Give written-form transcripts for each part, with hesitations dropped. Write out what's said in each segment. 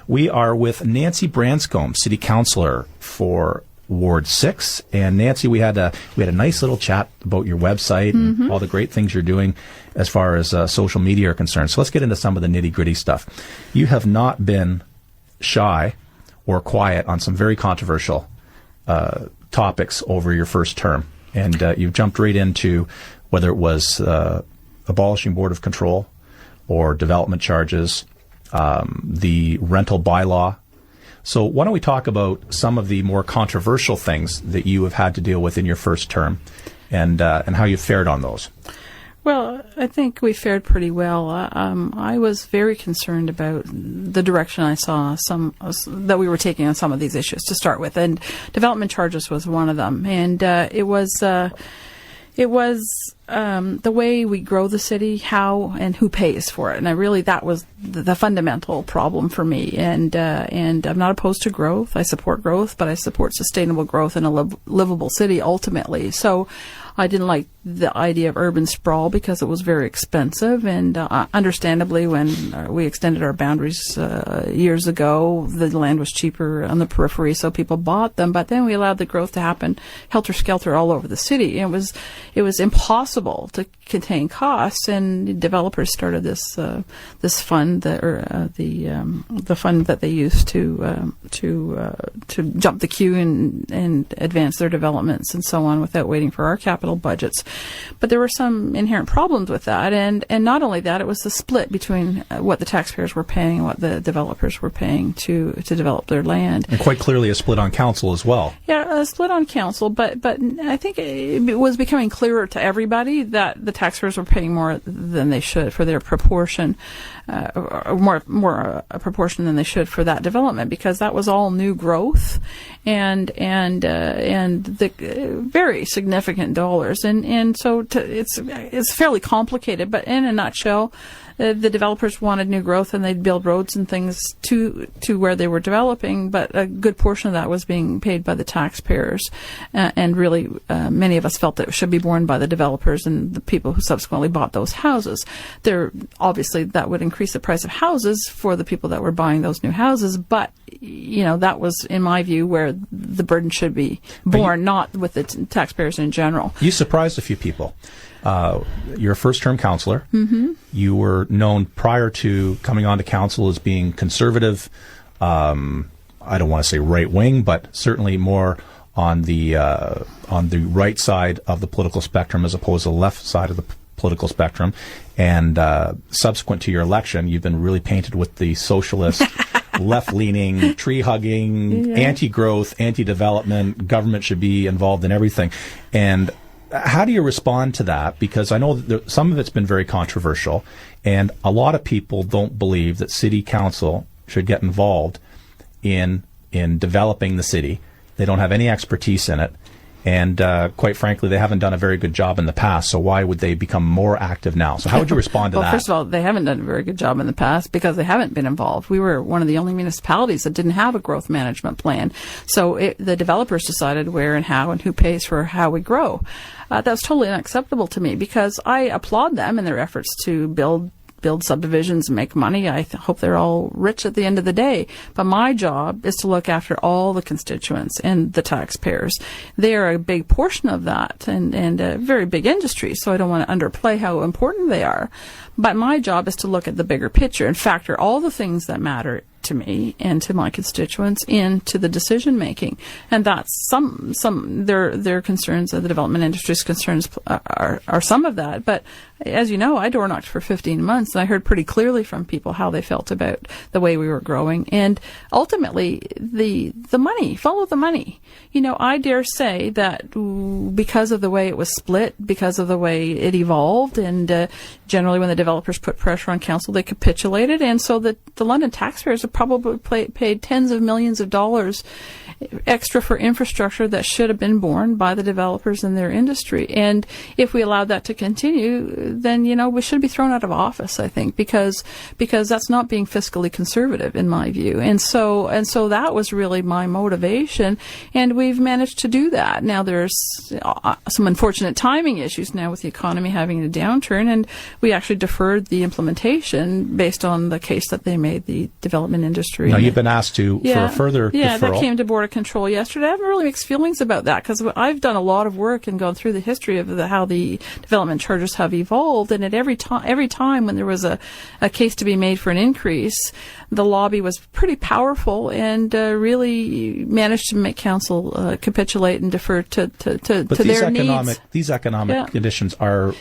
We are with Nancy Branscombe, City Councillor for Ward 6. And Nancy, we had a nice little chat about your website and all the great things you're doing as far as social media are concerned. So let's get into some of the nitty-gritty stuff. You have not been shy or quiet on some very controversial topics over your first term. And you've jumped right into whether it was abolishing Board of Control or development charges, the rental bylaw. So why don't we talk about some of the more controversial things that you have had to deal with in your first term and how you fared on those? Well, I think we fared pretty well. I was very concerned about the direction I saw that we were taking on some of these issues to start with, and development charges was one of them. And it was the way we grow the city, how and who pays for it. And that was the fundamental problem for me. And I'm not opposed to growth. I support growth, but I support sustainable growth in a livable city ultimately. So I didn't like the idea of urban sprawl because it was very expensive, and understandably, when we extended our boundaries years ago, the land was cheaper on the periphery, so people bought them. But then we allowed the growth to happen helter-skelter all over the city. And it was impossible to contain costs, and developers started this fund, the fund that they used to jump the queue and advance their developments and so on without waiting for our capital budgets. But there were some inherent problems with that, and not only that, it was the split between what the taxpayers were paying and what the developers were paying to develop their land. And quite clearly a split on council as well. Yeah, a split on council, but I think it was becoming clearer to everybody that the taxpayers were paying more than they should for their proportion, or more a proportion than they should for that development, because that was all new growth and the very significant dollars, and so it's fairly complicated. But in a nutshell, the developers wanted new growth, and they'd build roads and things to where they were developing, but a good portion of that was being paid by the taxpayers, and really many of us felt that it should be borne by the developers and the people who subsequently bought those houses. Obviously that would increase the price of houses for the people that were buying those new houses, but that was, in my view, where the burden should be borne, not with the taxpayers in general. You surprised a few people. You're a first-term councillor. Mm-hmm. You were known prior to coming on to council as being conservative. I don't want to say right-wing, but certainly more on the right side of the political spectrum as opposed to the left side of the political spectrum. And subsequent to your election, you've been really painted with the socialist, left-leaning, tree-hugging, anti-growth, anti-development, government should be involved in everything. And how do you respond to that? Because I know that some of it's been very controversial, and a lot of people don't believe that city council should get involved in developing the city. They don't have any expertise in it, and quite frankly, they haven't done a very good job in the past, so why would they become more active now? So how would you respond to that? Well, first of all, they haven't done a very good job in the past because they haven't been involved. We were one of the only municipalities that didn't have a growth management plan. So the developers decided where and how and who pays for how we grow. That's totally unacceptable to me, because I applaud them in their efforts to build subdivisions and make money. I hope they're all rich at the end of the day. But my job is to look after all the constituents and the taxpayers. They are a big portion of that, and a very big industry, so I don't want to underplay how important they are. But my job is to look at the bigger picture and factor all the things that matter to me and to my constituents into the decision making. And that's their concerns, the development industry's concerns are some of that. But as you know, I door knocked for 15 months, and I heard pretty clearly from people how they felt about the way we were growing. And ultimately, the money, follow the money. I dare say that because of the way it was split, because of the way it evolved, and generally when the developers put pressure on council, they capitulated. And so the London taxpayers have probably paid tens of millions of dollars extra for infrastructure that should have been borne by the developers in their industry. And if we allowed that to continue, then, we should be thrown out of office, I think, because that's not being fiscally conservative in my view. And so that was really my motivation, and we've managed to do that. Now there's some unfortunate timing issues now with the economy having a downturn, and we actually deferred the implementation based on the case that they made, the development industry. Now, you've been asked for a further deferral. That came to Board of Control yesterday. I have really mixed feelings about that, because I've done a lot of work and gone through the history of how the development charges have evolved, and at every time when there was a case to be made for an increase, the lobby was pretty powerful and really managed to make council capitulate and defer to their needs. These economic conditions are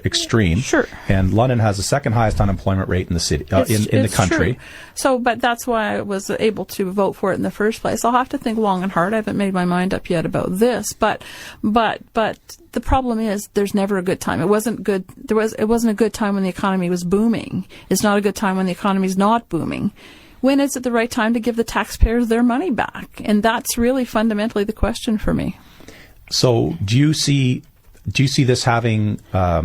extreme. Sure. And London has the second highest unemployment rate in the city in the country. True. So, but that's why I was able to vote for it in the first place. I'll have to think long and hard. I haven't made my mind up yet about this, but the problem is there's never a good time. It wasn't good. It wasn't a good time when the economy was booming. It's not a good time when the economy is not booming. When is it the right time to give the taxpayers their money back? And that's really fundamentally the question for me. So, do you see this having there's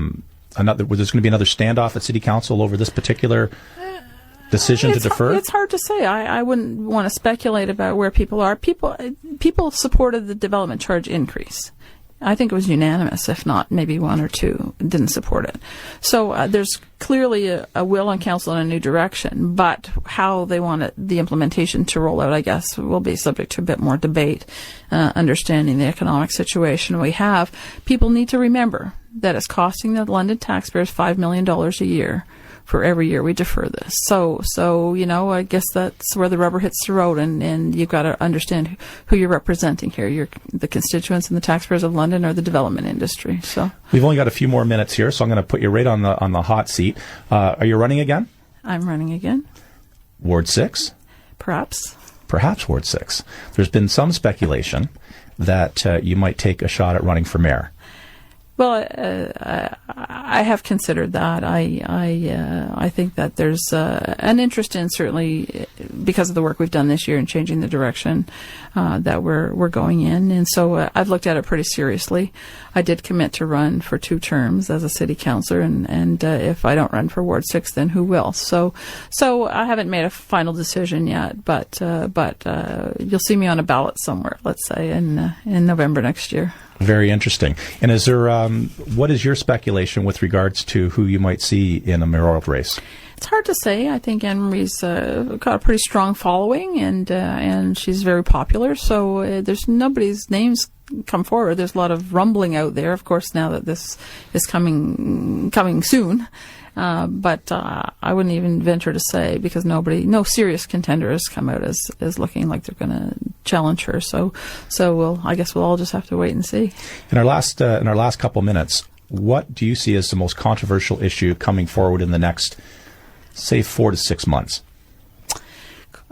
going to be another standoff at City Council over this particular decision to defer? It's hard to say. I wouldn't want to speculate about where people are. People supported the development charge increase. I think it was unanimous, if not maybe one or two didn't support it. So there's clearly a will on council in a new direction, but how they want the implementation to roll out, I guess, will be subject to a bit more debate, understanding the economic situation we have. People need to remember that it's costing the London taxpayers $5 million a year for every year we defer this. So I guess that's where the rubber hits the road, and you've got to understand who you're representing here. The constituents and the taxpayers of London or the development industry. So we've only got a few more minutes here, so I'm going to put you right on the hot seat. Are you running again? I'm running again. Ward 6? Perhaps Ward 6. There's been some speculation that you might take a shot at running for mayor. Well, I have considered that. I think that there's an interest in, certainly because of the work we've done this year in changing the direction that we're going in, and so I've looked at it pretty seriously. I did commit to run for 2 terms as a city councillor, and if I don't run for Ward 6, then who will? So I haven't made a final decision yet, but you'll see me on a ballot somewhere, let's say in November next year. Very interesting. And is there what is your speculation with regards to who you might see in a mayoral race? It's hard to say. I think Anne-Marie's got a pretty strong following, and she's very popular. So there's nobody's names come forward. There's a lot of rumbling out there, of course, now that this is coming soon. But I wouldn't even venture to say, because no serious contender has come out as looking like they're going to challenge her. So I guess we'll all just have to wait and see. In our last couple minutes, what do you see as the most controversial issue coming forward in the next, say, 4 to 6 months?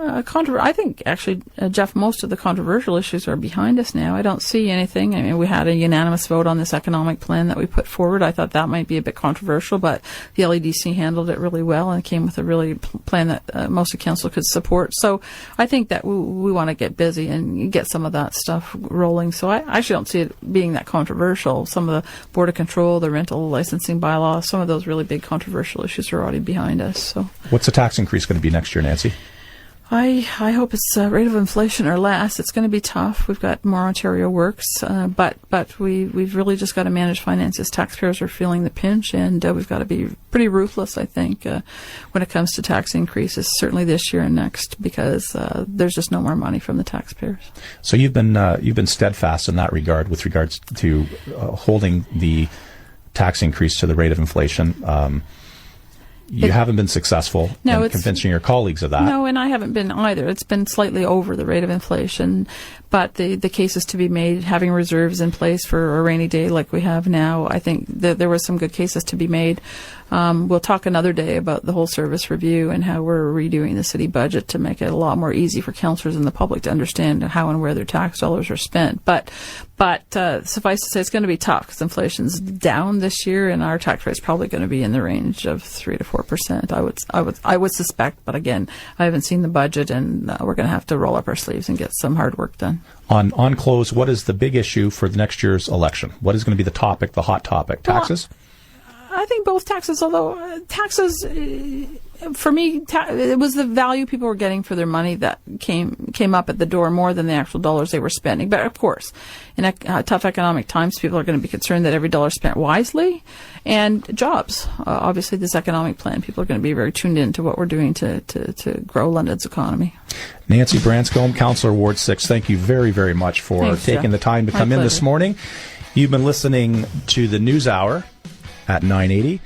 I think, actually, Jeff, most of the controversial issues are behind us now. I don't see anything. I mean, we had a unanimous vote on this economic plan that we put forward. I thought that might be a bit controversial, but the LEDC handled it really well and came with a really plan that most of council could support. So I think that we want to get busy and get some of that stuff rolling. So I actually don't see it being that controversial. Some of the Board of Control, the rental licensing bylaw, some of those really big controversial issues are already behind us. So what's the tax increase going to be next year, Nancy? I hope it's rate of inflation or less. It's going to be tough. We've got more Ontario Works, but we've really just got to manage finances. Taxpayers are feeling the pinch, and we've got to be pretty ruthless, I think, when it comes to tax increases, certainly this year and next, because there's just no more money from the taxpayers. So you've been steadfast in that regard with regards to holding the tax increase to the rate of inflation. You haven't been successful in convincing your colleagues of that. No, and I haven't been either. It's been slightly over the rate of inflation, but the cases to be made, having reserves in place for a rainy day like we have now, I think that there were some good cases to be made We'll talk another day about the whole service review and how we're redoing the city budget to make it a lot more easy for councillors and the public to understand how and where their tax dollars are spent. But suffice to say, it's going to be tough because inflation's down this year, and our tax rate's probably going to be in the range of 3 to 4%. I would suspect, but again, I haven't seen the budget, and we're going to have to roll up our sleeves and get some hard work done. On close, what is the big issue for the next year's election? What is going to be the topic, the hot topic? Taxes? I think both taxes, although taxes, for me, it was the value people were getting for their money that came up at the door more than the actual dollars they were spending. But of course, in tough economic times, people are going to be concerned that every dollar spent wisely, and jobs. Obviously, this economic plan, people are going to be very tuned in to what we're doing to grow London's economy. Nancy Branscombe, Councillor Ward 6, thank you very, very much for taking the time to come in this morning. You've been listening to the News Hour at 980.